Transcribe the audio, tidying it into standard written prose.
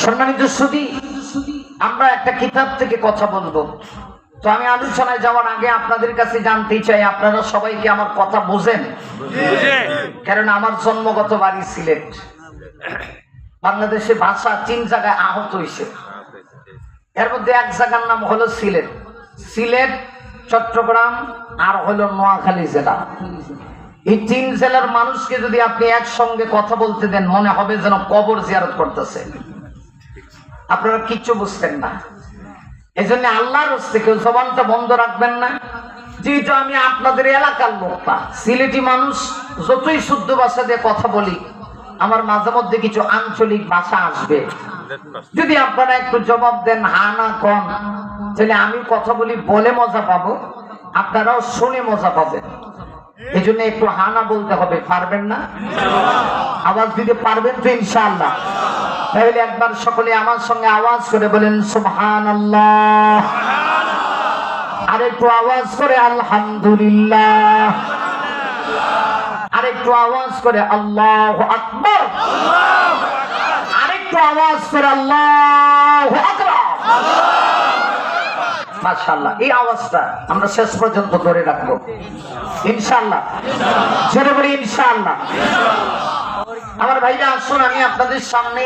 সম্মানিত সুধী, আমরা একটা কিতাব থেকে কথা বলবো। তো আমি আলোচনায় যাওয়ার আগে আপনাদের কাছে জানতে চাই, আপনারা সবাই কি আমার কথা বোঝেন? কারণ আমার জন্মগত বাড়ি সিলেট। বাংলাদেশে ভাষা 3 জায়গায় আহত হয়েছে। এর মধ্যে এক জায়গার নাম হলো সিলেট, সিলেট, চট্টগ্রাম আর হলো নোয়াখালী জেলা। এই 3 জেলার মানুষকে যদি আপনি একসঙ্গে কথা বলতে দেন, মনে হবে যেন কবর জিয়ারত করতেছে। আপনারা কিচ্ছু বুঝতেন না। এই জন্য আল্লাহর হস্তে কেউ জবানটা বন্ধ রাখবেন না। যেহেতু আমি আপনাদের এলাকার লোক না, সিলেটি মানুষ, যতই শুদ্ধ ভাষা দিয়ে কথা বলি, আমার মাঝে মধ্যে কিছু আঞ্চলিক ভাষা আসবে। যদি আপনারা একটু জবাব দেন, হা না কন, তাহলে আমি কথা বলি বলে মজা পাবো, আপনারাও শুনে মজা পাবেন। এই জন্য একটু হা না বলতে হবে। পারবেন না? আওয়াজ দিতে পারবেন তো ইনশাআল্লাহ? তাহলে একবার সকলে আমার সঙ্গে আওয়াজ করে বলেন সুবহানাল্লাহ, আর একটু আওয়াজ করে আলহামদুলিল্লাহ, আর একটু আওয়াজ করে আল্লাহু আকবার, আর একটু আওয়াজ করে আল্লাহু আকবার। মাশাআল্লাহ, এই আওয়াজটা আমরা শেষ পর্যন্ত ধরে রাখবো ইনশাআল্লাহ। জোরে বলি ইনশাআল্লাহ। আমার ভাইরা আসুন, আমি আপনাদের সামনে